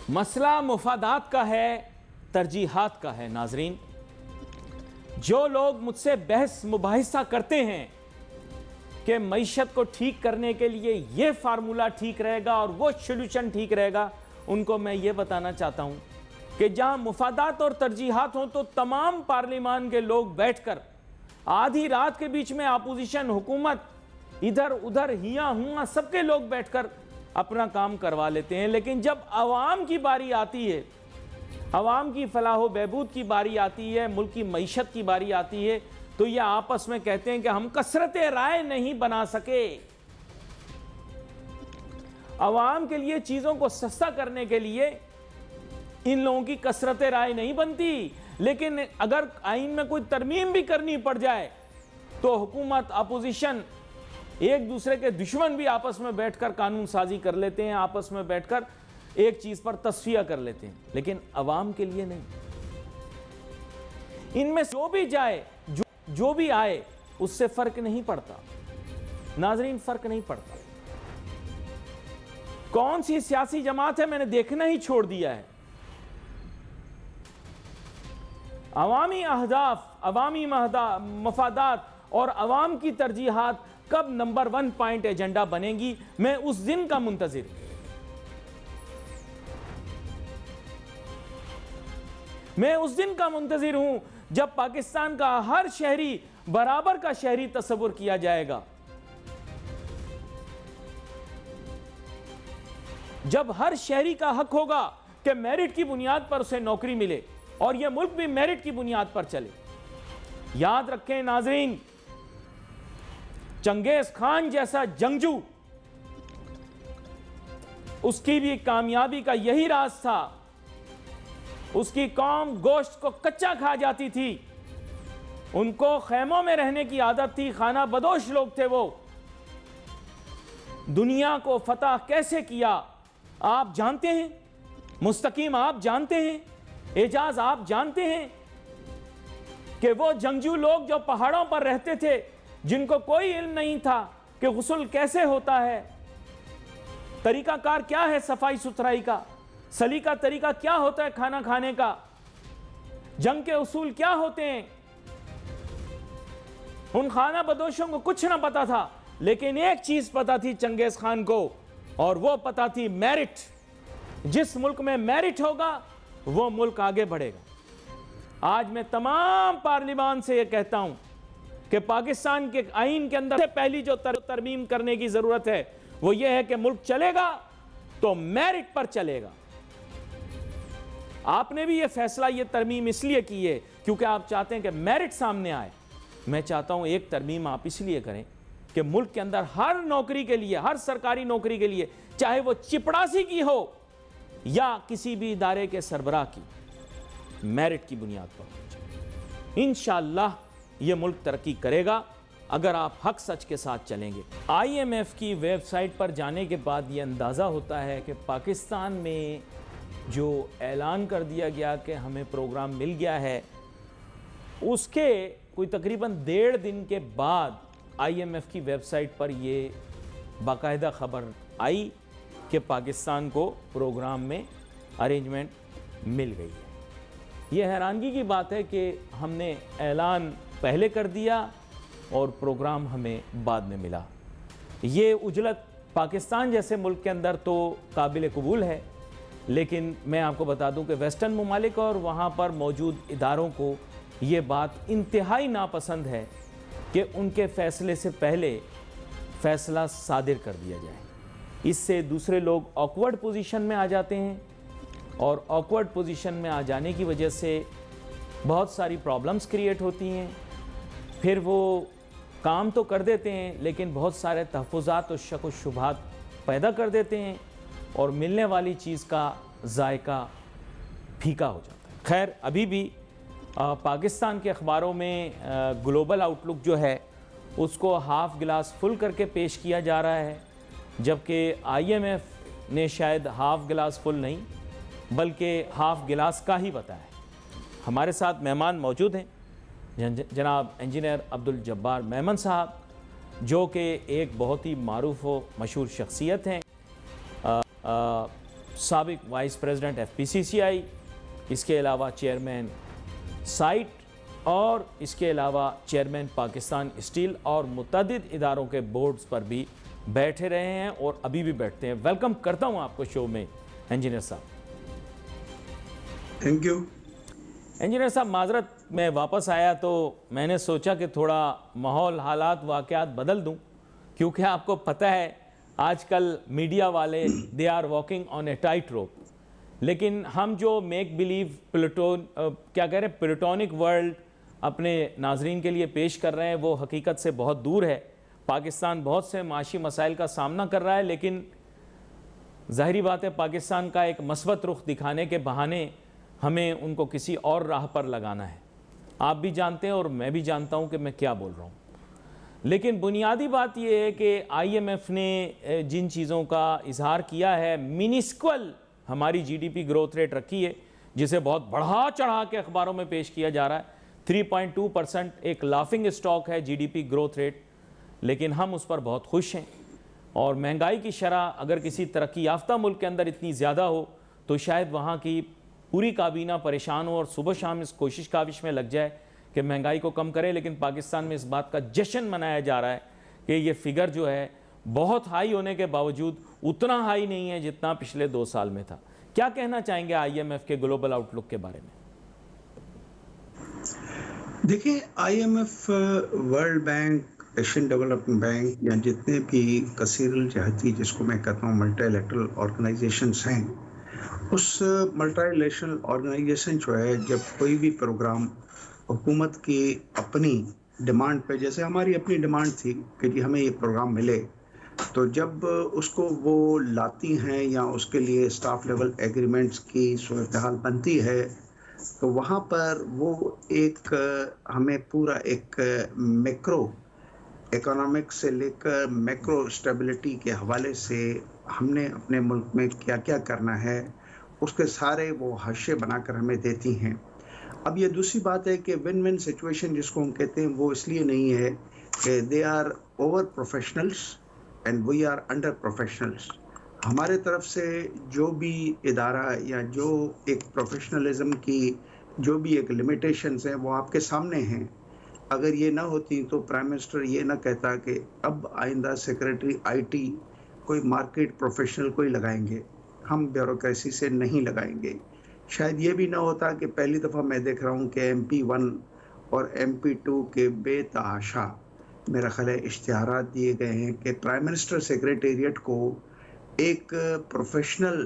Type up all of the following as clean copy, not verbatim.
مسئلہ مفادات کا ہے، ترجیحات کا ہے۔ ناظرین، جو لوگ مجھ سے بحث مباحثہ کرتے ہیں کہ معیشت کو ٹھیک کرنے کے لیے یہ فارمولہ ٹھیک رہے گا اور وہ سولوشن ٹھیک رہے گا، ان کو میں یہ بتانا چاہتا ہوں کہ جہاں مفادات اور ترجیحات ہوں تو تمام پارلیمان کے لوگ بیٹھ کر آدھی رات کے بیچ میں اپوزیشن، حکومت، ادھر ادھر ہیاں ہواں سب کے لوگ بیٹھ کر اپنا کام کروا لیتے ہیں، لیکن جب عوام کی باری آتی ہے، عوام کی فلاح و بہبود کی باری آتی ہے، ملک کی معیشت کی باری آتی ہے، تو یہ آپس میں کہتے ہیں کہ ہم کثرت رائے نہیں بنا سکے۔ عوام کے لیے چیزوں کو سستا کرنے کے لیے ان لوگوں کی کثرت رائے نہیں بنتی، لیکن اگر آئین میں کوئی ترمیم بھی کرنی پڑ جائے تو حکومت، اپوزیشن، ایک دوسرے کے دشمن بھی آپس میں بیٹھ کر قانون سازی کر لیتے ہیں، آپس میں بیٹھ کر ایک چیز پر تصفیہ کر لیتے ہیں، لیکن عوام کے لیے نہیں۔ ان میں جو بھی جائے، جو بھی آئے، اس سے فرق نہیں پڑتا۔ ناظرین، فرق نہیں پڑتا۔ کون سی سیاسی جماعت ہے میں نے دیکھنا ہی چھوڑ دیا ہے۔ عوامی اہداف، عوامی مفادات اور عوام کی ترجیحات کب نمبر 1 پوائنٹ ایجنڈا بنے گی، میں اس دن کا منتظر ہوں۔ میں اس دن کا منتظر ہوں جب پاکستان کا ہر شہری برابر کا شہری تصور کیا جائے گا، جب ہر شہری کا حق ہوگا کہ میرٹ کی بنیاد پر اسے نوکری ملے اور یہ ملک بھی میرٹ کی بنیاد پر چلے۔ یاد رکھیں ناظرین، چنگیز خان جیسا جنگجو، اس کی بھی کامیابی کا یہی راز تھا۔ اس کی قوم گوشت کو کچا کھا جاتی تھی، ان کو خیموں میں رہنے کی عادت تھی، خانہ بدوش لوگ تھے وہ۔ دنیا کو فتح کیسے کیا آپ جانتے ہیں، مستقیم آپ جانتے ہیں، اعجاز آپ جانتے ہیں کہ وہ جنگجو لوگ جو پہاڑوں پر رہتے تھے، جن کو کوئی علم نہیں تھا کہ غسل کیسے ہوتا ہے، طریقہ کار کیا ہے صفائی ستھرائی کا، سلیقہ طریقہ کیا ہوتا ہے کھانا کھانے کا، جنگ کے اصول کیا ہوتے ہیں، ان خانہ بدوشوں کو کچھ نہ پتا تھا، لیکن ایک چیز پتا تھی چنگیز خان کو، اور وہ پتا تھی میرٹ۔ جس ملک میں میرٹ ہوگا وہ ملک آگے بڑھے گا۔ آج میں تمام پارلیمان سے یہ کہتا ہوں کہ پاکستان کے آئین کے اندر سے پہلی جو ترمیم کرنے کی ضرورت ہے وہ یہ ہے کہ ملک چلے گا تو میرٹ پر چلے گا۔ آپ نے بھی یہ فیصلہ، یہ ترمیم اس لیے کی ہے کیونکہ آپ چاہتے ہیں کہ میرٹ سامنے آئے۔ میں چاہتا ہوں ایک ترمیم آپ اس لیے کریں کہ ملک کے اندر ہر نوکری کے لیے، ہر سرکاری نوکری کے لیے، چاہے وہ چپڑاسی کی ہو یا کسی بھی ادارے کے سربراہ کی، میرٹ کی بنیاد پر انشاءاللہ یہ ملک ترقی کرے گا اگر آپ حق سچ کے ساتھ چلیں گے۔ آئی ایم ایف کی ویب سائٹ پر جانے کے بعد یہ اندازہ ہوتا ہے کہ پاکستان میں جو اعلان کر دیا گیا کہ ہمیں پروگرام مل گیا ہے، اس کے کوئی تقریباً 1.5 دن کے بعد آئی ایم ایف کی ویب سائٹ پر یہ باقاعدہ خبر آئی کہ پاکستان کو پروگرام میں ارینجمنٹ مل گئی ہے۔ یہ حیرانگی کی بات ہے کہ ہم نے اعلان پہلے کر دیا اور پروگرام ہمیں بعد میں ملا۔ یہ عجلت پاکستان جیسے ملک کے اندر تو قابل قبول ہے، لیکن میں آپ کو بتا دوں کہ ویسٹرن ممالک اور وہاں پر موجود اداروں کو یہ بات انتہائی ناپسند ہے کہ ان کے فیصلے سے پہلے فیصلہ صادر کر دیا جائے۔ اس سے دوسرے لوگ آکورڈ پوزیشن میں آ جاتے ہیں، اور آکورڈ پوزیشن میں آ جانے کی وجہ سے بہت ساری پرابلمز کریٹ ہوتی ہیں۔ پھر وہ کام تو کر دیتے ہیں لیکن بہت سارے تحفظات اور شک و شبہات پیدا کر دیتے ہیں، اور ملنے والی چیز کا ذائقہ پھیکا ہو جاتا ہے۔ خیر، ابھی بھی پاکستان کے اخباروں میں گلوبل آؤٹ لک جو ہے اس کو ہاف گلاس فل کر کے پیش کیا جا رہا ہے، جبکہ آئی ایم ایف نے شاید ہاف گلاس فل نہیں بلکہ ہاف گلاس کا ہی بتایا ہے۔ ہمارے ساتھ مہمان موجود ہیں، جناب انجینئر عبدالجبار میمن صاحب، جو کہ ایک بہت ہی معروف و مشہور شخصیت ہیں، سابق وائس پریزیڈنٹ FPCCI, اس کے علاوہ چیئرمین سائٹ اور اس کے علاوہ چیئرمین پاکستان اسٹیل اور متعدد اداروں کے بورڈز پر بھی بیٹھے رہے ہیں اور ابھی بھی بیٹھتے ہیں. ویلکم کرتا ہوں آپ کو شو میں انجینئر صاحب. Thank you. انجینئر صاحب, معذرت میں واپس آیا تو میں نے سوچا کہ تھوڑا ماحول, حالات, واقعات بدل دوں, کیونکہ آپ کو پتہ ہے آج کل میڈیا والے they are walking on a tight rope. لیکن ہم جو میک بلیو پلیٹونک ورلڈ اپنے ناظرین کے لیے پیش کر رہے ہیں وہ حقیقت سے بہت دور ہے. پاکستان بہت سے معاشی مسائل کا سامنا کر رہا ہے, لیکن ظاہری بات ہے پاکستان کا ایک مثبت رخ دکھانے کے بہانے ہمیں ان کو کسی اور راہ پر لگانا ہے. آپ بھی جانتے ہیں اور میں بھی جانتا ہوں کہ میں کیا بول رہا ہوں. لیکن بنیادی بات یہ ہے کہ IMF نے جن چیزوں کا اظہار کیا ہے, منسکول ہماری GDP گروتھ ریٹ رکھی ہے, جسے بہت بڑھا چڑھا کے اخباروں میں پیش کیا جا رہا ہے. 3.2% ایک لافنگ اسٹاک ہے GDP گروتھ ریٹ, لیکن ہم اس پر بہت خوش ہیں. اور مہنگائی کی شرح اگر کسی ترقی یافتہ ملک کے اندر اتنی زیادہ ہو تو شاید وہاں کی پوری کابینہ پریشان ہو اور صبح شام اس کوشش کاوش میں لگ جائے کہ مہنگائی کو کم کرے. لیکن پاکستان میں اس بات کا جشن منایا جا رہا ہے کہ یہ فگر جو ہے بہت ہائی ہونے کے باوجود اتنا ہائی نہیں ہے جتنا پچھلے 2 سال میں تھا. کیا کہنا چاہیں گے IMF کے گلوبل آؤٹ لک کے بارے میں؟ دیکھیں, IMF, world bank, Asian development bank یا جتنے بھی کثیر الجہتی جس کو میں کہتا ہوں ملٹی لیٹرل آرگنائزیشنز ہیں, اس ملٹی لیٹرل آرگنائزیشن جو ہے جب کوئی بھی پروگرام حکومت کی اپنی ڈیمانڈ پہ, جیسے ہماری اپنی ڈیمانڈ تھی کہ جی ہمیں یہ پروگرام ملے, تو جب اس کو وہ لاتی ہیں یا اس کے لیے اسٹاف لیول ایگریمنٹس کی صورتحال بنتی ہے, تو وہاں پر وہ ایک ہمیں پورا ایک میکرو اکنامک سے لے کر میکرو اسٹیبلٹی کے حوالے سے ہم نے اپنے ملک میں کیا کیا کرنا ہے اس کے سارے وہ حاشیے بنا کر ہمیں دیتی ہیں. اب یہ دوسری بات ہے کہ ون ون سچویشن جس کو ہم کہتے ہیں وہ اس لیے نہیں ہے کہ they are over professionals and we are under professionals. ہمارے طرف سے جو بھی ادارہ یا جو ایک پروفیشنلزم کی جو بھی ایک لمیٹیشنز ہیں وہ آپ کے سامنے ہیں. اگر یہ نہ ہوتی تو پرائم منسٹر یہ نہ کہتا کہ اب آئندہ سیکریٹری IT کوئی مارکیٹ پروفیشنل کوئی لگائیں گے, ہم بیوروکریسی سے نہیں لگائیں گے. شاید یہ بھی نہ ہوتا کہ پہلی دفعہ میں دیکھ رہا ہوں کہ MP1 اور MP2 کے بے تحاشا میرا خیال ہے اشتہارات دیے گئے ہیں کہ پرائم منسٹر سیکریٹریٹ کو ایک پروفیشنل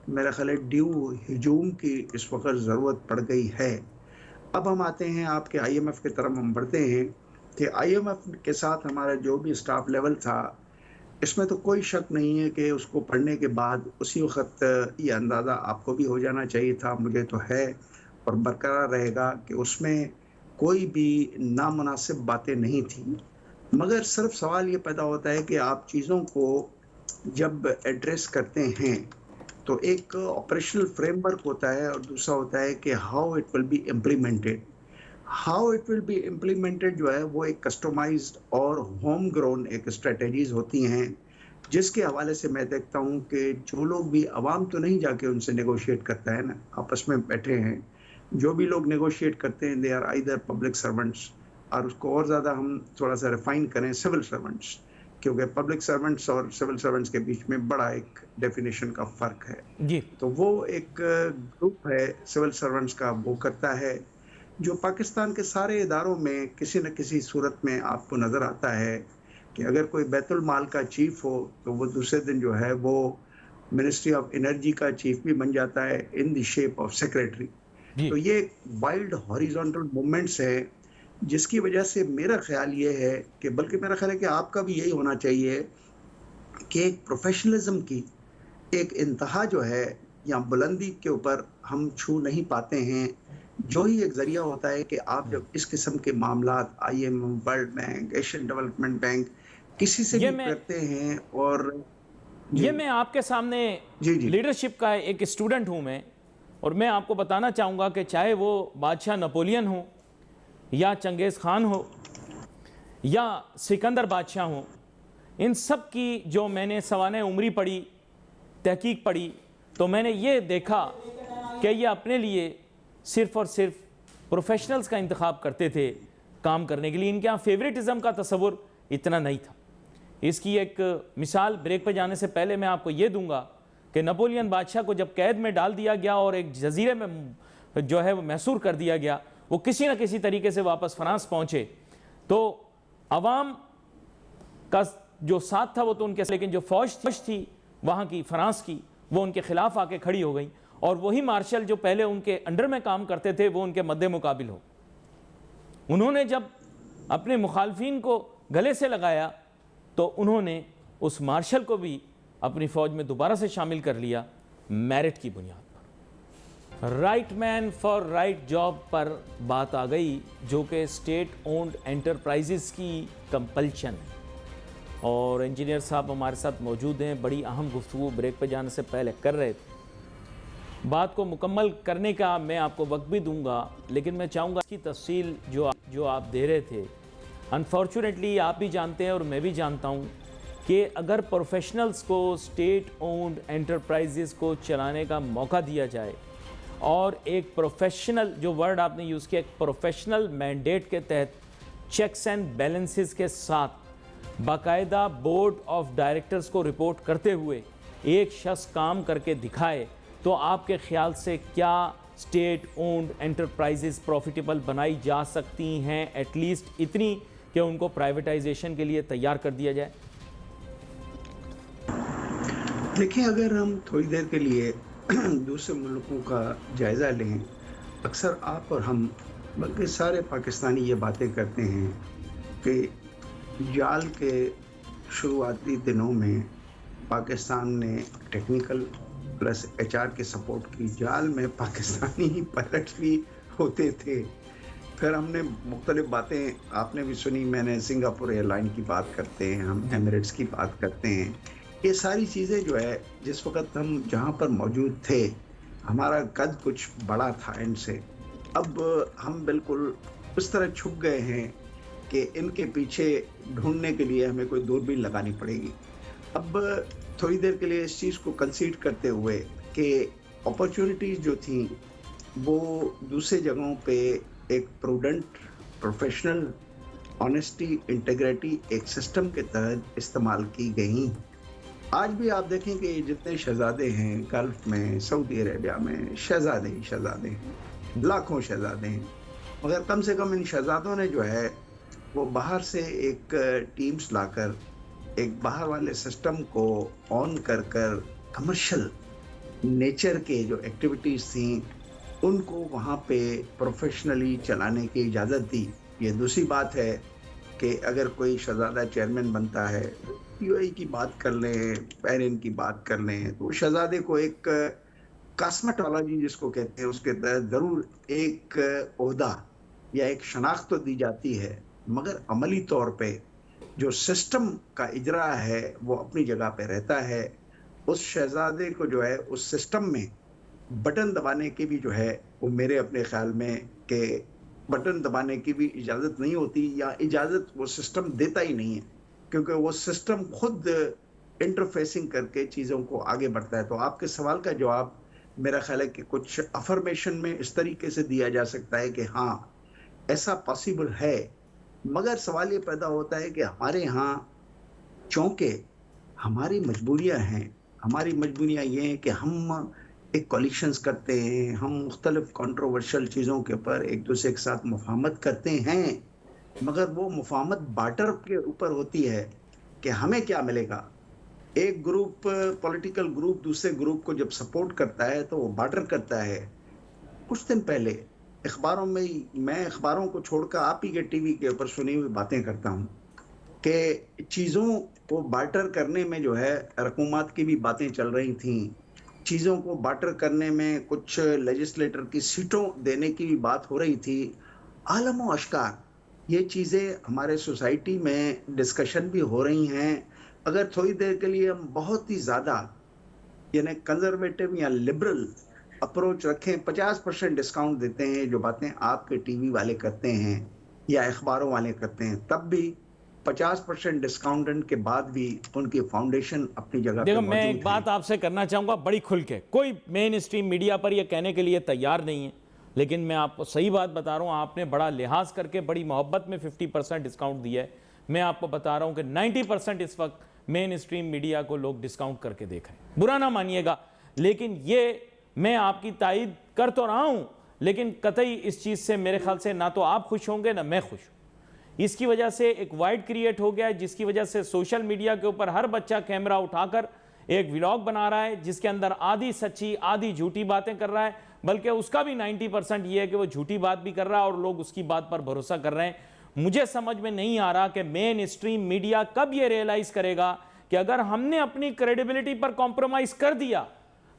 میرا خیال ہے ڈیو ہجوم کی اس وقت ضرورت پڑ گئی ہے. اب ہم آتے ہیں آپ کے IMF کی طرف ہم بڑھتے ہیں کہ IMF کے ساتھ ہمارا جو بھی اسٹاف لیول تھا, اس میں تو کوئی شک نہیں ہے کہ اس کو پڑھنے کے بعد اسی وقت یہ اندازہ آپ کو بھی ہو جانا چاہیے تھا, مجھے تو ہے اور برقرار رہے گا کہ اس میں کوئی بھی نامناسب باتیں نہیں تھیں. مگر صرف سوال یہ پیدا ہوتا ہے کہ آپ چیزوں کو جب ایڈریس کرتے ہیں تو ایک آپریشنل فریم ورک ہوتا ہے اور دوسرا ہوتا ہے کہ how it will be implemented. How it will be implemented جو ہے وہ ایک کسٹمائزڈ اور ہوم گرون ایک اسٹریٹجیز ہوتی ہیں, جس کے حوالے سے میں دیکھتا ہوں کہ جو لوگ بھی عوام تو نہیں جا کے ان سے نیگوشیٹ کرتا ہے نا, آپس میں بیٹھے ہیں جو بھی لوگ نیگوشیٹ کرتے ہیں they are either public servants, اور اس کو اور زیادہ ہم تھوڑا سا ریفائن کریں سول سرونٹس, کیونکہ پبلک سرونٹس اور سول سرونٹس کے بیچ میں بڑا ایک ڈیفینیشن کا فرق ہے. جی, تو وہ ایک گروپ ہے سول سرونٹس کا, وہ کرتا ہے جو پاکستان کے سارے اداروں میں کسی نہ کسی صورت میں آپ کو نظر آتا ہے کہ اگر کوئی بیت المال کا چیف ہو تو وہ دوسرے دن جو ہے وہ منسٹری آف انرجی کا چیف بھی بن جاتا ہے ان دی شیپ آف سیکریٹری. جی, تو یہ وائلڈ ہاریزونٹل موومنٹس ہے جس کی وجہ سے میرا خیال یہ ہے کہ بلکہ میرا خیال ہے کہ آپ کا بھی یہی ہونا چاہیے کہ ایک پروفیشنلزم کی ایک انتہا جو ہے یا بلندی کے اوپر ہم چھو نہیں پاتے ہیں. جو ہی ایک ذریعہ ہوتا ہے کہ آپ جب اس قسم کے معاملات IMF, world bank, Asian development bank کسی سے بھی کرتے ہیں. اور یہ میں آپ کے سامنے لیڈرشپ کا ایک اسٹوڈنٹ ہوں میں, اور میں آپ کو بتانا چاہوں گا کہ چاہے وہ بادشاہ نپولین ہو یا چنگیز خان ہو یا سکندر بادشاہ ہوں, ان سب کی جو میں نے سوانح عمری پڑھی, تحقیق پڑھی, تو میں نے یہ دیکھا کہ یہ اپنے لیے صرف اور صرف پروفیشنلز کا انتخاب کرتے تھے کام کرنے کے لیے. ان کے ہاں فیوریٹزم کا تصور اتنا نہیں تھا. اس کی ایک مثال بریک پہ جانے سے پہلے میں آپ کو یہ دوں گا کہ نپولین بادشاہ کو جب قید میں ڈال دیا گیا اور ایک جزیرے میں جو ہے وہ محصور کر دیا گیا, وہ کسی نہ کسی طریقے سے واپس فرانس پہنچے, تو عوام کا جو ساتھ تھا وہ تو ان کے, لیکن جو فوج تھی وہاں کی فرانس کی, وہ ان کے خلاف آ کے کھڑی ہو گئی, اور وہی مارشل جو پہلے ان کے انڈر میں کام کرتے تھے وہ ان کے مد مقابل ہو. انہوں نے جب اپنے مخالفین کو گلے سے لگایا تو انہوں نے اس مارشل کو بھی اپنی فوج میں دوبارہ سے شامل کر لیا میرٹ کی بنیاد پر. Right man for right job پر بات آ گئی, جو کہ اسٹیٹ اونڈ انٹرپرائزز کی کمپلشن ہے, اور انجینئر صاحب ہمارے ساتھ موجود ہیں. بڑی اہم گفتگو بریک پہ جانے سے پہلے کر رہے تھے. بات کو مکمل کرنے کا میں آپ کو وقت بھی دوں گا, لیکن میں چاہوں گا اس کی تفصیل جو آپ دے رہے تھے, انفارچونیٹلی آپ بھی جانتے ہیں اور میں بھی جانتا ہوں کہ اگر پروفیشنلز کو اسٹیٹ اونڈ انٹرپرائزز کو چلانے کا موقع دیا جائے, اور ایک پروفیشنل, جو ورڈ آپ نے یوز کیا, ایک پروفیشنل مینڈیٹ کے تحت چیکس اینڈ بیلنسز کے ساتھ باقاعدہ بورڈ آف ڈائریکٹرز کو رپورٹ کرتے ہوئے ایک شخص کام کر کے دکھائے, تو آپ کے خیال سے کیا اسٹیٹ اونڈ انٹرپرائزز پروفیٹیبل بنائی جا سکتی ہیں, ایٹ لیسٹ اتنی کہ ان کو پرائیویٹائزیشن کے لیے تیار کر دیا جائے؟ دیکھیں, اگر ہم تھوڑی دیر کے لیے دوسرے ملکوں کا جائزہ لیں, اکثر آپ اور ہم بلکہ سارے پاکستانی یہ باتیں کرتے ہیں کہ جال کے شروعاتی دنوں میں پاکستان نے ٹیکنیکل پلس ایچ آر کی سپورٹ کی. جال میں پاکستانی پائلٹس بھی ہوتے تھے. پھر ہم نے مختلف باتیں آپ نے بھی سنی, میں نے سنگاپور ایئر لائن کی بات کرتے ہیں, ہم ایمریٹس کی بات کرتے ہیں. یہ ساری چیزیں جو ہے, جس وقت ہم جہاں پر موجود تھے ہمارا قد کچھ بڑا تھا ان سے, اب ہم بالکل اس طرح چھپ گئے ہیں کہ ان کے پیچھے ڈھونڈنے کے لیے ہمیں کوئی دوربین لگانی پڑے گی. اب تھوڑی دیر کے لیے اس چیز کو کنسیڈ کرتے ہوئے کہ اپرچونٹیز جو تھیں وہ دوسرے جگہوں پہ ایک پروڈنٹ, پروفیشنل, آنیسٹی, انٹیگریٹی ایک سسٹم کے تحت استعمال کی گئیں. آج بھی آپ دیکھیں کہ جتنے شہزادے ہیں گلف میں, سعودی عربیہ میں, شہزادے ہی شہزادے ہیں, لاکھوں شہزادے ہیں, مگر کم سے کم ان شہزادوں نے جو ہے وہ باہر سے ایک ٹیمز لا کر ایک باہر والے سسٹم کو آن کر کر کمرشل نیچر کے جو ایکٹیویٹیز تھیں ان کو وہاں پہ پروفیشنلی چلانے کی اجازت دی. یہ دوسری بات ہے کہ اگر کوئی شہزادہ چیئرمین بنتا ہے, یو اے کی بات کر لیں, بحرین کی بات کر لیں, تو شہزادے کو ایک کاسمیٹولوجی جس کو کہتے ہیں اس کے تحت ضرور ایک عہدہ یا ایک شناخت تو دی جاتی ہے, مگر عملی طور پہ جو سسٹم کا اجرا ہے وہ اپنی جگہ پہ رہتا ہے. اس شہزادے کو جو ہے اس سسٹم میں بٹن دبانے کی بھی جو ہے وہ میرے اپنے خیال میں کہ بٹن دبانے کی بھی اجازت نہیں ہوتی, یا اجازت وہ سسٹم دیتا ہی نہیں ہے, کیونکہ وہ سسٹم خود انٹرفیسنگ کر کے چیزوں کو آگے بڑھتا ہے. تو آپ کے سوال کا جواب میرا خیال ہے کہ کچھ افرمیشن میں اس طریقے سے دیا جا سکتا ہے کہ ہاں ایسا پاسبل ہے, مگر سوال یہ پیدا ہوتا ہے کہ ہمارے ہاں چونکہ ہماری مجبوریاں ہیں, ہماری مجبوریاں یہ ہیں کہ ہم ایک کولیشنز کرتے ہیں, ہم مختلف کنٹروورشل چیزوں کے اوپر ایک دوسرے کے ساتھ مفاہمت کرتے ہیں, مگر وہ مفاہمت بارٹر کے اوپر ہوتی ہے کہ ہمیں کیا ملے گا. ایک گروپ, پولیٹیکل گروپ دوسرے گروپ کو جب سپورٹ کرتا ہے تو وہ بارٹر کرتا ہے. کچھ دن پہلے اخباروں میں اخباروں کو چھوڑ کر آپ ہی کے ٹی وی کے اوپر سنی ہوئی باتیں کرتا ہوں کہ چیزوں کو بارٹر کرنے میں جو ہے رقومات کی بھی باتیں چل رہی تھیں, چیزوں کو بارٹر کرنے میں کچھ لیجسلیٹر کی سیٹوں دینے کی بھی بات ہو رہی تھی. عالم و اشکار یہ چیزیں ہمارے سوسائٹی میں ڈسکشن بھی ہو رہی ہیں. اگر تھوڑی دیر کے لیے ہم بہت ہی زیادہ یعنی کنزرویٹو یا لبرل اپروچ رکھیں, 50% ڈسکاؤنٹ دیتے ہیں جو باتیں آپ کے ٹی وی والے کرتے ہیں یا اخباروں والے کرتے ہیں, تب بھی 50% ڈسکاؤنٹ کے بعد بھی ان کی فاؤنڈیشن اپنی جگہ پہ دیکھو میں موجود ایک بات آپ سے کرنا چاہوں گا بڑی کھل کے، کوئی مین اسٹریم میڈیا پر یہ کہنے کے لیے تیار نہیں ہے، لیکن میں آپ کو صحیح بات بتا رہا ہوں، آپ نے بڑا لحاظ کر کے بڑی محبت میں 50% ڈسکاؤنٹ دیا ہے. میں آپ کو بتا رہا ہوں کہ 90% اس وقت مین اسٹریم میڈیا کو لوگ ڈسکاؤنٹ کر کے دیکھ رہے ہیں. برا نہ مانیے گا، لیکن یہ میں آپ کی تائید کر تو رہا ہوں، لیکن قطعی اس چیز سے میرے خیال سے نہ تو آپ خوش ہوں گے نہ میں خوش ہوں. اس کی وجہ سے ایک وائڈ کریٹ ہو گیا ہے، جس کی وجہ سے سوشل میڈیا کے اوپر ہر بچہ کیمرہ اٹھا کر ایک ولاگ بنا رہا ہے جس کے اندر آدھی سچی آدھی جھوٹی باتیں کر رہا ہے، بلکہ اس کا بھی 90% یہ ہے کہ وہ جھوٹی بات بھی کر رہا ہے اور لوگ اس کی بات پر بھروسہ کر رہے ہیں. مجھے سمجھ میں نہیں آ رہا کہ مین اسٹریم میڈیا کب یہ ریئلائز کرے گا کہ اگر ہم نے اپنی کریڈیبلٹی پر کمپرومائز کر دیا،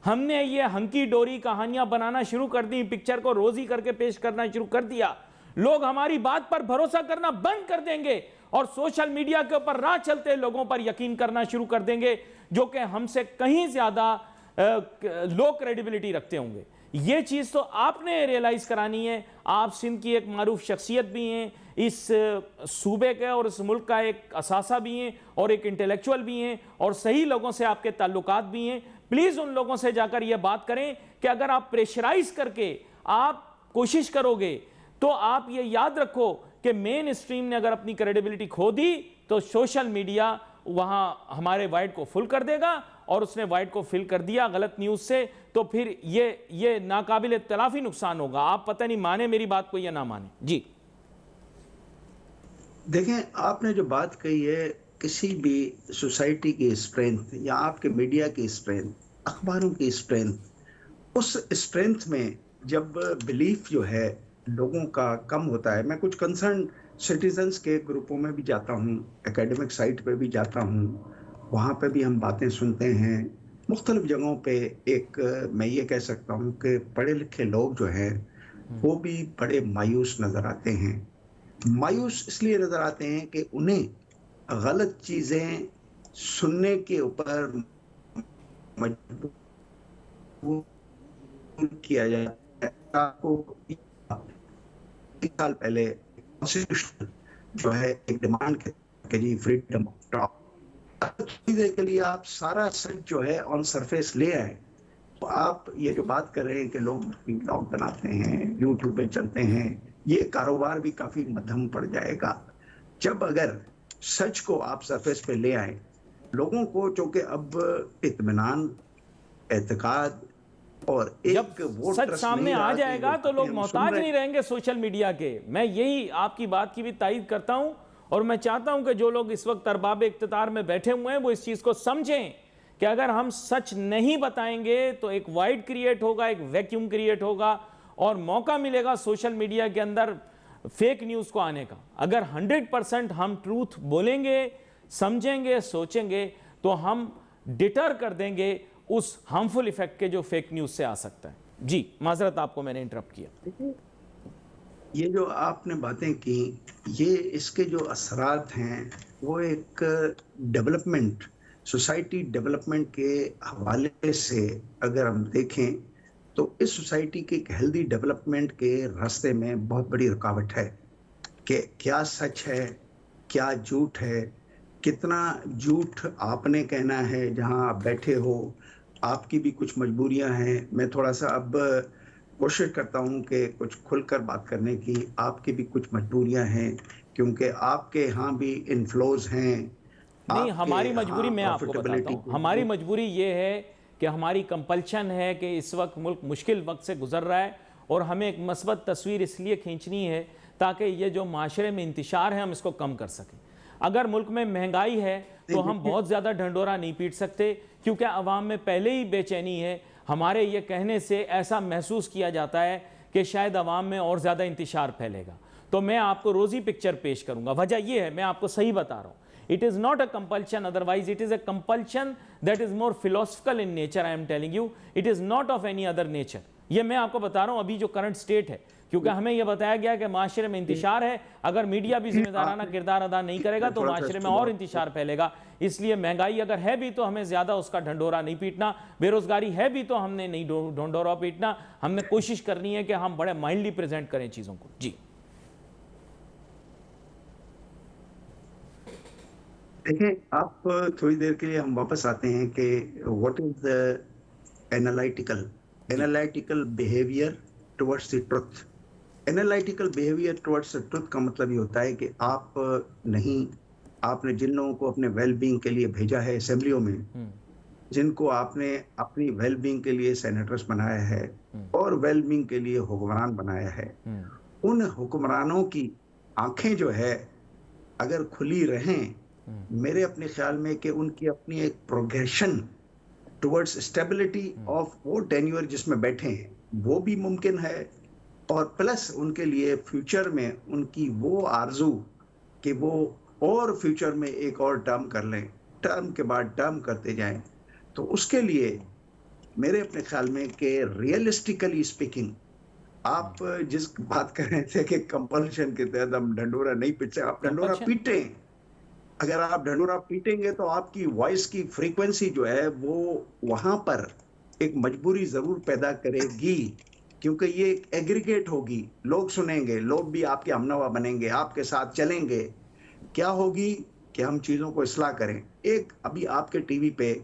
ہم نے یہ ہنکی ڈوری کہانیاں بنانا شروع کر دی، پکچر کو روزی کر کے پیش کرنا شروع کر دیا، لوگ ہماری بات پر بھروسہ کرنا بند کر دیں گے اور سوشل میڈیا کے اوپر راہ چلتے لوگوں پر یقین کرنا شروع کر دیں گے جو کہ ہم سے کہیں زیادہ لو کریڈیبلٹی رکھتے ہوں گے. یہ چیز تو آپ نے ریئلائز کرانی ہے. آپ سندھ کی ایک معروف شخصیت بھی ہیں، اس صوبے کے اور اس ملک کا ایک اثاثہ بھی ہیں اور ایک انٹلیکچوئل بھی ہیں اور صحیح لوگوں سے آپ کے تعلقات بھی ہیں. پلیز ان لوگوں سے جا کر یہ بات کریں کہ اگر آپ پریشرائز کر کے آپ کوشش کرو گے تو آپ یہ یاد رکھو کہ مین اسٹریم نے اگر اپنی کریڈیبلٹی کھو دی تو سوشل میڈیا وہاں ہمارے وائٹ کو فل کر دے گا، اور اس نے وائٹ کو فل کر دیا غلط نیوز سے تو پھر یہ ناقابل تلافی نقصان ہوگا. آپ پتہ نہیں مانے میری بات کو یا نہ مانے. جی دیکھیں، آپ نے جو بات کہی ہے، کسی بھی سوسائٹی کی اسٹرینتھ یا آپ کے میڈیا کی اسٹرینتھ، اخباروں کی اسٹرینتھ، اس اسٹرینتھ میں جب بلیف جو ہے لوگوں کا کم ہوتا ہے. میں کچھ کنسرن سٹیزنز کے گروپوں میں بھی جاتا ہوں، اکیڈمک سائٹ پہ بھی جاتا ہوں، وہاں پہ بھی ہم باتیں سنتے ہیں. مختلف جگہوں پہ ایک میں یہ کہہ سکتا ہوں کہ پڑھے لکھے لوگ جو ہیں وہ بھی بڑے مایوس نظر آتے ہیں. مایوس اس لیے نظر آتے ہیں کہ انہیں غلط چیزیں سننے کے اوپر مجبور کیا جاتا ہے. آپ کو ایک سال پہلے کانسٹیٹیوشن جو ہے ایک ڈیمانڈ کہ جی فریڈم آف ٹاک چیزیں کے لیے آپ سارا سچ جو ہے آن سرفیس لے آئے. تو آپ یہ جو بات کر رہے ہیں کہ لوگ بلاگ بناتے ہیں، یوٹیوب پہ چلتے ہیں، یہ کاروبار بھی کافی مدھم پڑ جائے گا. جب اگر سچ کو آپ سرفیس پہ لے آئیں، لوگوں کو چونکہ اب اطمینان، اعتقاد اور جب ایک وہ سچ ٹرسٹ سامنے نہیں آ رہا کہ جائے جو گا تو لوگ ہم سن محتاج رہے نہیں رہیں گے سوشل میڈیا کے. میں یہی آپ کی بات کی بھی تائید کرتا ہوں اور میں چاہتا ہوں کہ جو لوگ اس وقت ارباب اقتدار میں بیٹھے ہوئے ہیں وہ اس چیز کو سمجھیں کہ اگر ہم سچ نہیں بتائیں گے تو ایک وائڈ کریٹ ہوگا، ایک ویکیوم کریٹ ہوگا اور موقع ملے گا سوشل میڈیا کے اندر فیک نیوز کو آنے کا. اگر 100% ہم ٹروتھ بولیں گے، سمجھیں گے، سوچیں گے تو ہم ڈیٹر کر دیں گے اس ہارمفل ایفیکٹ کے جو فیک نیوز سے آ سکتا ہے. جی معذرت آپ کو میں نے انٹرپٹ کیا. یہ جو آپ نے باتیں کی، یہ اس کے جو اثرات ہیں وہ ایک ڈیولپمنٹ، سوسائٹی ڈیولپمنٹ کے حوالے سے اگر ہم دیکھیں تو اس سوسائٹی کے ایک ہیلدی ڈیولپمنٹ کے راستے میں بہت بڑی رکاوٹ ہے کہ کیا سچ ہے، کیا جھوٹ ہے. کتنا جھوٹ آپ نے کہنا ہے جہاں آپ بیٹھے ہو، آپ کی بھی کچھ مجبوریاں ہیں. میں تھوڑا سا اب کوشش کرتا ہوں کہ کچھ کھل کر بات کرنے کی. آپ کی بھی کچھ مجبوریاں ہیں کیونکہ آپ کے ہاں بھی انفلوز ہیں. نہیں، آپ کے ہماری مجبوری ہاں میں آپ کو بتاتا پروفیٹیبلٹی ہوں. ہماری مجبوری یہ ہے کہ ہماری کمپلشن ہے کہ اس وقت ملک مشکل وقت سے گزر رہا ہے اور ہمیں ایک مثبت تصویر اس لیے کھینچنی ہے تاکہ یہ جو معاشرے میں انتشار ہے ہم اس کو کم کر سکیں. اگر ملک میں مہنگائی ہے تو ہم بہت زیادہ ڈھنڈورا نہیں پیٹ سکتے کیونکہ عوام میں پہلے ہی بے چینی ہے. ہمارے یہ کہنے سے ایسا محسوس کیا جاتا ہے کہ شاید عوام میں اور زیادہ انتشار پھیلے گا. تو میں آپ کو روزی پکچر پیش کروں گا. وجہ یہ ہے، میں آپ کو صحیح بتا رہا ہوں. It is not a compulsion, otherwise it is a compulsion that is more philosophical in nature. I am telling you, it is not of any other nature. یہ میں آپ کو بتا رہا ہوں ابھی جو کرنٹ سٹیٹ ہے، کیونکہ ہمیں یہ بتایا گیا کہ معاشرے میں انتشار ہے. اگر میڈیا بھی ذمہ دارانہ کردار ادا نہیں کرے گا تو معاشرے میں اور انتشار پھیلے گا. اس لیے مہنگائی اگر ہے بھی تو ہمیں زیادہ اس کا ڈھنڈورا نہیں پیٹنا. بے روزگاری ہے بھی تو ہم نے نہیں ڈھنڈورا پیٹنا. ہم نے کوشش کرنی ہے کہ ہم بڑے مائلڈلی پریزنٹ کریں چیزوں کو. جی دیکھیں آپ تھوڑی دیر کے لیے ہم واپس آتے ہیں کہ واٹ از دا اینالائٹیکل جی analytical behaviour towards the truth. Analytical behaviour towards the truth کا مطلب یہ ہوتا ہے کہ آپ نے جن لوگوں کو اپنے ویل بینگ کے لیے بھیجا ہے اسمبلیوں میں، جن کو آپ نے اپنی ویل بینگ کے لیے سینیٹرز بنایا ہے اور ویل بینگ کے لیے حکمران بنایا ہے، ان حکمرانوں کی آنکھیں جو ہے اگر کھلی رہیں، میرے اپنے خیال میں کہ ان کی اپنی ایک پروگریشن ٹورڈز اسٹیبلٹی آف وہ ٹینیور جس میں بیٹھے ہیں وہ بھی ممکن ہے، اور پلس ان کے لیے فیوچر میں ان کی وہ آرزو کہ وہ اور فیوچر میں ایک اور ٹرم کر لیں، ٹرم کے بعد ٹرم کرتے جائیں. تو اس کے لیے میرے اپنے خیال میں کہ ریئلسٹیکلی اسپیکنگ، آپ جس بات کر رہے تھے کہ کمپلشن کے تحت ہم ڈھنڈورا نہیں پیٹ سکتے، آپ ڈھنڈورا کمپلشن پیٹیں. اگر آپ ڈھنڈورا پیٹیں گے تو آپ کی وائس کی فریکوینسی جو ہے وہ وہاں پر ایک مجبوری ضرور پیدا کرے گی، کیونکہ یہ ایک ایگریگیٹ ہوگی، لوگ سنیں گے، لوگ بھی آپ کے ہمنوا بنیں گے، آپ کے ساتھ چلیں گے. کیا ہوگی کہ ہم چیزوں کو اصلاح کریں. ایک ابھی آپ کے ٹی وی پہ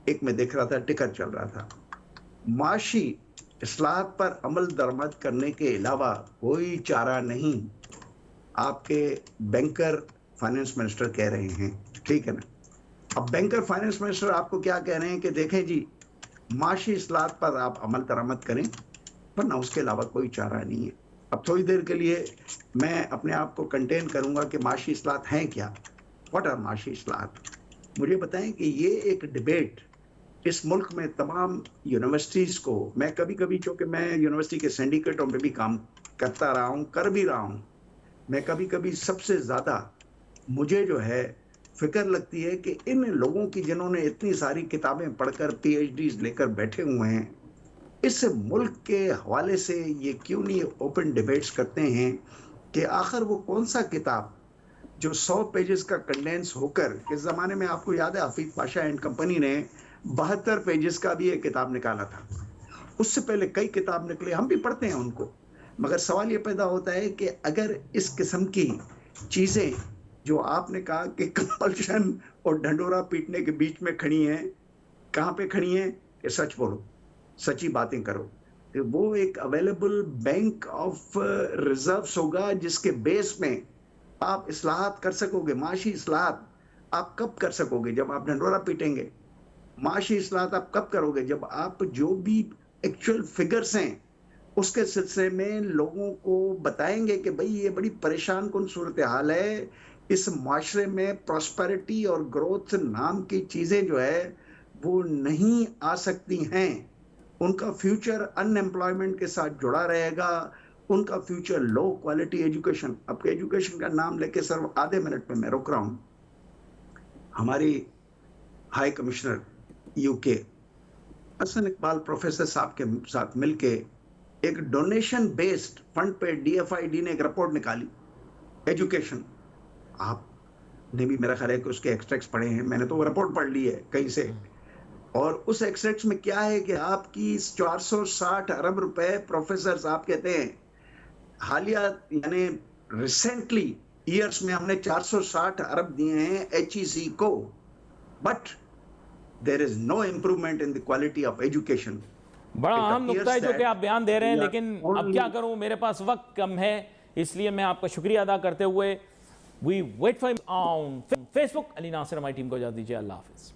ایک میں دیکھ رہا تھا، ٹکر چل رہا تھا، معاشی اصلاحات پر عمل درآمد کرنے کے علاوہ کوئی چارہ نہیں. آپ کے بینکر فائنانس منسٹر کہہ رہے ہیں، ٹھیک ہے نا. اب بینکر فائنانس منسٹر آپ کو کیا کہہ رہے ہیں کہ دیکھیں جی معاشی اصلاحات پر آپ عمل درآمد کریں، ورنہ اس کے علاوہ کوئی چارہ نہیں ہے. اب تھوڑی دیر کے لیے میں اپنے آپ کو کنٹین کروں گا کہ معاشی اصلاحات ہیں کیا، واٹ آر معاشی اصلاحات. مجھے بتائیں کہ یہ ایک ڈبیٹ اس ملک میں تمام یونیورسٹیز کو، میں کبھی کبھی چونکہ میں یونیورسٹی کے سینڈیکیٹوں پہ بھی کام کرتا رہا ہوں، کر بھی رہا ہوں، میں کبھی کبھی سب سے زیادہ مجھے جو ہے فکر لگتی ہے کہ ان لوگوں کی جنہوں نے اتنی ساری کتابیں پڑھ کر پی ایچ ڈیز لے کر بیٹھے ہوئے ہیں، اس ملک کے حوالے سے یہ کیوں نہیں اوپن ڈیبیٹس کرتے ہیں کہ آخر وہ کون سا کتاب جو 100 پیجز کا کنڈینس ہو کر، اس زمانے میں آپ کو یاد ہے حفیظ پاشا اینڈ کمپنی نے 72 پیجز کا بھی ایک کتاب نکالا تھا. اس سے پہلے کئی کتاب نکلے، ہم بھی پڑھتے ہیں ان کو، مگر سوال یہ پیدا ہوتا ہے کہ اگر اس قسم کی چیزیں جو آپ نے کہا کہ کمپلشن اور ڈھنڈورا پیٹنے کے بیچ میں کھڑی ہیں، کہاں پہ کھڑی ہیں کہ سچ بولو، سچی باتیں کرو، کہ وہ ایک اویلیبل بینک آف ریزروز ہوگا جس کے بیس میں آپ اصلاحات کر سکو گے. معاشی اصلاحات آپ کب کر سکو گے؟ جب آپ ڈھنڈورا پیٹیں گے. معاشی اصلاحات آپ کب کرو گے؟ جب آپ جو بھی ایکچوئل فگرز ہیں اس کے سلسلے میں لوگوں کو بتائیں گے کہ بھئی یہ بڑی پریشان کن صورتحال ہے، اس معاشرے میں پراسپیرٹی اور گروتھ نام کی چیزیں جو ہے وہ نہیں آ سکتی ہیں. ان کا فیوچر ان ایمپلائمنٹ کے ساتھ جڑا رہے گا، ان کا فیوچر لو کوالٹی ایجوکیشن. اب کے ایجوکیشن کا نام لے کے سر آدھے منٹ میں رک رہا ہوں. ہماری ہائی کمشنر یو کے حسن اقبال پروفیسر صاحب کے ساتھ مل کے ایک ڈونیشن بیسڈ فنڈ پہ ڈی ایف آئی ڈی نے ایک رپورٹ نکالی ایجوکیشن. آپ نے بھی میرا خیال ہے کہ اس کے ایکسٹریکٹس پڑھے ہیں، میں نے تو وہ رپورٹ پڑھ لی ہے کہیں سے، اور اس ایکسٹریکٹس میں کیا ہے کہ آپ کی 460 ارب روپے پروفیسر صاحب کہتے ہیں حالیہ یعنی ریسنٹلی ایئرس میں ہم نے 460 ارب دیے ہیں ایچ ای سی کو، but there is no improvement in the quality of education. بڑا It اہم نقطہ appears ہے جو کہ that آپ بیان دے رہے ہیں، we are لیکن اب کیا only کروں، میرے پاس وقت کم ہے، اس لیے میں آپ کا شکریہ ادا کرتے ہوئے وی ویٹ فار آن فیس بک. علی ناصر ہماری ٹیم کو اجازت دیجیے. اللہ حافظ.